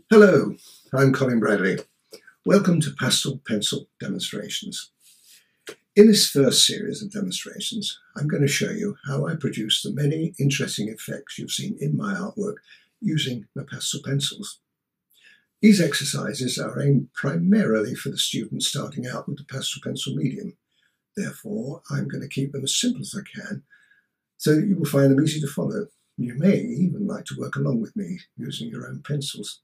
Hello, I'm Colin Bradley. Welcome to Pastel Pencil Demonstrations. In this first series of demonstrations, I'm going to show you how I produce the many interesting effects you've seen in my artwork using my pastel pencils. These exercises are aimed primarily for the students starting out with the pastel pencil medium. Therefore, I'm going to keep them as simple as I can so that you will find them easy to follow. You may even like to work along with me using your own pencils.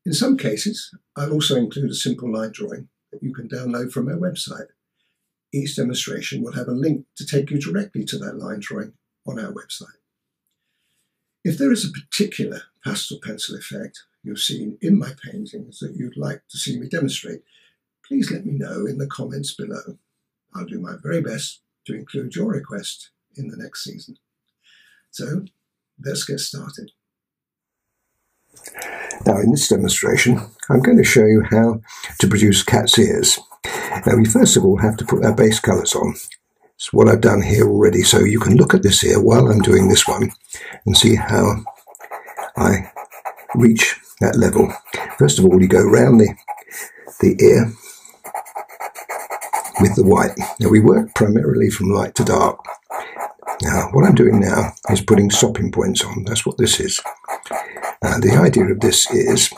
In some cases, I'll also include a simple line drawing that you can download from my website. Each demonstration will have a link to take you directly to that line drawing on our website. If there is a particular pastel pencil effect you've seen in my paintings that you'd like to see me demonstrate, please let me know in the comments below. I'll do my very best to include your request in the next season. So, let's get started. Now, in this demonstration, I'm going to show you how to produce cat's ears. Now, we first of all have to put our base colours on. It's what I've done here already, so you can look at this ear while I'm doing this one and see how I reach that level. First of all, you go round the ear with the white. Now, we work primarily from light to dark. Now, what I'm doing now is putting stopping points on. That's what this is. The idea of this is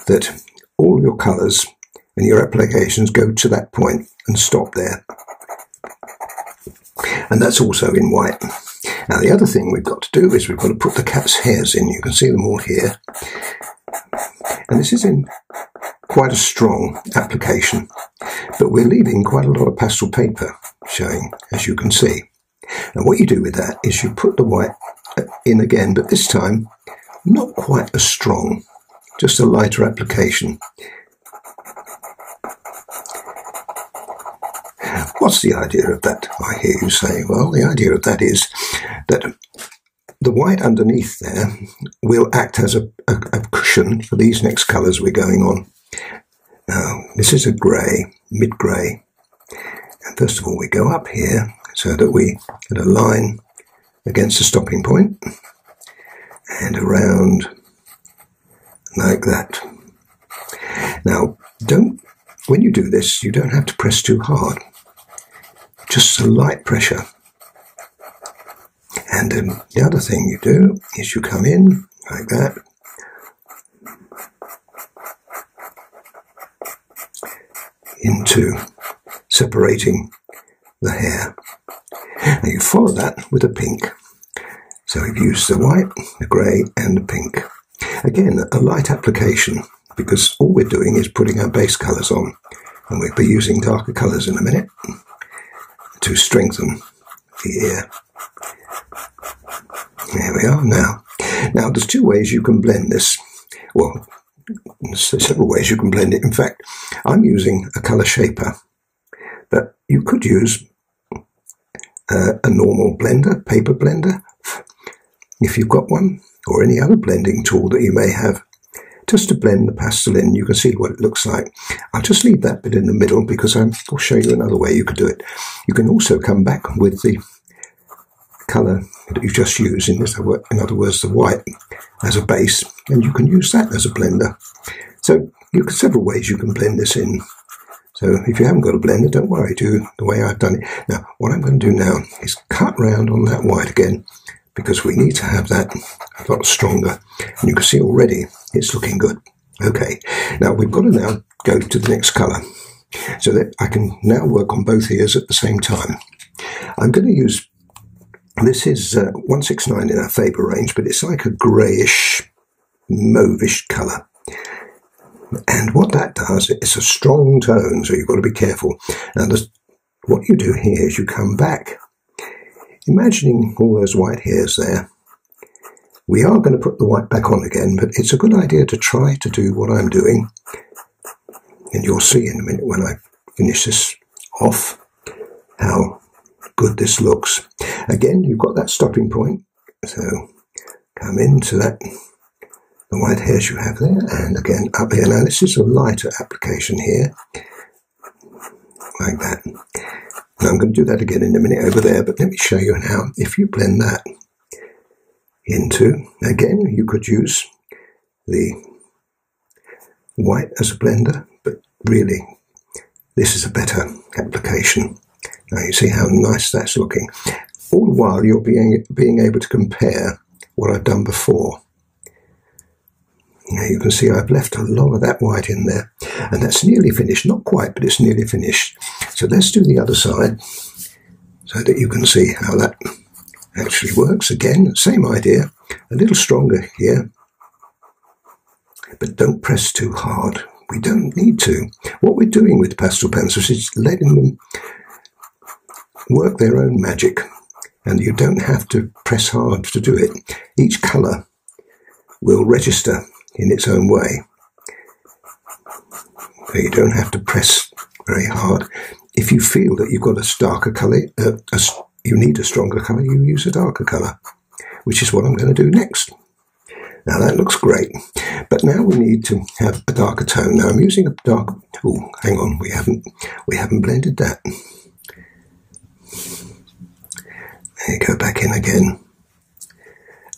that all your colours and your applications go to that point and stop there. And that's also in white. Now, the other thing we've got to do is we've got to put the cat's hairs in. You can see them all here. And this is in quite a strong application, but we're leaving quite a lot of pastel paper showing, as you can see. Now, what you do with that is you put the white in again, but this time not quite as strong, just a lighter application. What's the idea of that, I hear you say? Well, the idea of that is that the white underneath there will act as a cushion for these next colours we're going on. Now, this is a grey, mid-grey. And first of all, we go up here so that we get a line against the stopping point and around like that. Now, when you do this, you don't have to press too hard. Just a light pressure. And the other thing you do is you come in like that. Into separating the hair. Now you follow that with a pink. So we've used the white, the grey and the pink. Again, a light application, because all we're doing is putting our base colours on. And we'll be using darker colours in a minute to strengthen the ear. There we are now. Now, there's two ways you can blend this. Well, there's several ways you can blend it. In fact, I'm using a colour shaper, but you could use a normal blender, paper blender, if you've got one, or any other blending tool that you may have, just to blend the pastel in. You can see what it looks like. I'll just leave that bit in the middle because I'll show you another way you could do it. You can also come back with the colour that you just used, in other words, the white, as a base, and you can use that as a blender. So several ways you can blend this in. So if you haven't got a blender, don't worry, do the way I've done it. Now, what I'm going to do now is cut round on that white again, because we need to have that a lot stronger. And you can see already it's looking good. Okay, now we've got to now go to the next colour, so that I can now work on both ears at the same time. I'm going to use, this is 169 in our Faber range, but it's like a greyish, mauvish colour. And what that does, it's a strong tone, so you've got to be careful. Now, what you do here is you come back, imagining all those white hairs there. We are going to put the white back on again, but it's a good idea to try to do what I'm doing. And you'll see in a minute when I finish this off how good this looks. Again, you've got that stopping point, so come into that, the white hairs you have there, and again up here. Now this is a lighter application here, like that. And I'm going to do that again in a minute over there, but let me show you now. If you blend that into, again, you could use the white as a blender, but really this is a better application. Now you see how nice that's looking. All the while you're being able to compare what I've done before. Now you can see I've left a lot of that white in there, and that's nearly finished. Not quite, but it's nearly finished. So let's do the other side so that you can see how that actually works. Again, same idea, a little stronger here, but don't press too hard. We don't need to. What we're doing with pastel pencils is letting them work their own magic, and you don't have to press hard to do it. Each colour will register in its own way. So you don't have to press very hard. If you feel that you've got a darker colour, you need a stronger colour, you use a darker colour, which is what I'm going to do next. Now that looks great, but now we need to have a darker tone. Now I'm using a dark. Oh, hang on, we haven't blended that. There you go, back in again.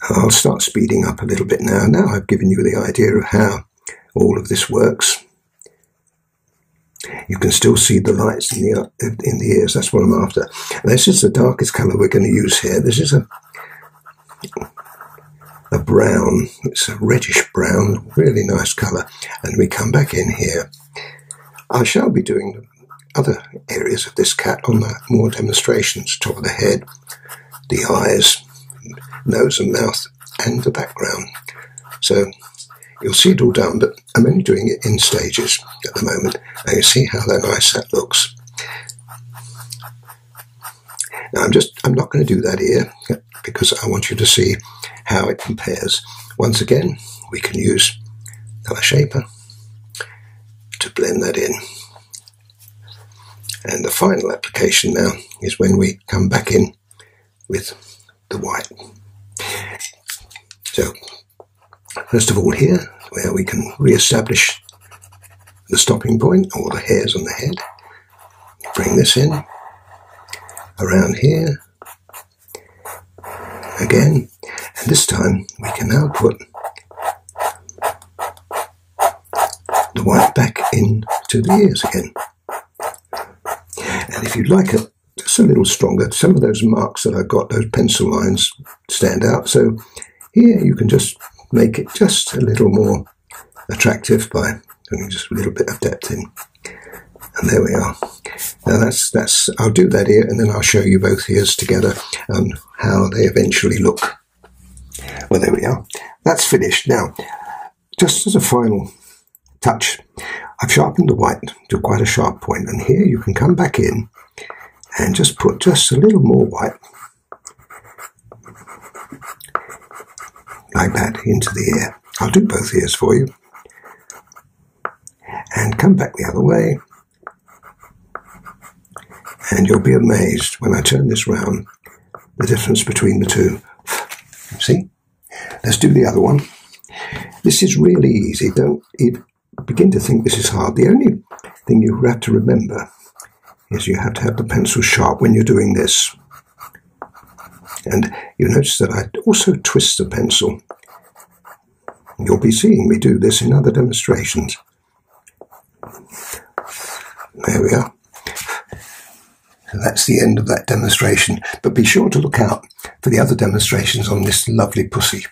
I'll start speeding up a little bit now. Now I've given you the idea of how all of this works. You can still see the lights in the ears. That's what I'm after. And this is the darkest colour we're going to use here. This is a brown. It's a reddish brown, really nice colour. And we come back in here. I shall be doing other areas of this cat on the more demonstrations. Top of the head, the eyes, nose and mouth, and the background. So you'll see it all done, but I'm only doing it in stages at the moment. And you see how nice that looks. Now I'm not going to do that here because I want you to see how it compares. Once again, we can use Color Shaper to blend that in. And the final application now is when we come back in with the white. So, first of all here, where we can re-establish the stopping point, or the hairs on the head. Bring this in, around here, again, and this time we can now put the white back into the ears again. And if you'd like it just a little stronger, some of those marks that I've got, those pencil lines, stand out. So here you can just make it just a little more attractive by putting just a little bit of depth in. And there we are. Now that's I'll do that here, and then I'll show you both ears together and how they eventually look. Well, there we are. That's finished. Now, just as a final touch, I've sharpened the white to quite a sharp point, and here you can come back in and just put just a little more white, like that, into the ear. I'll do both ears for you. And come back the other way. And you'll be amazed when I turn this round, the difference between the two. See? Let's do the other one. This is really easy. Don't begin to think this is hard. The only thing you have to remember is you have to have the pencil sharp when you're doing this. And you notice that I also twist the pencil. You'll be seeing me do this in other demonstrations. There we are. So that's the end of that demonstration. But be sure to look out for the other demonstrations on this lovely pussy.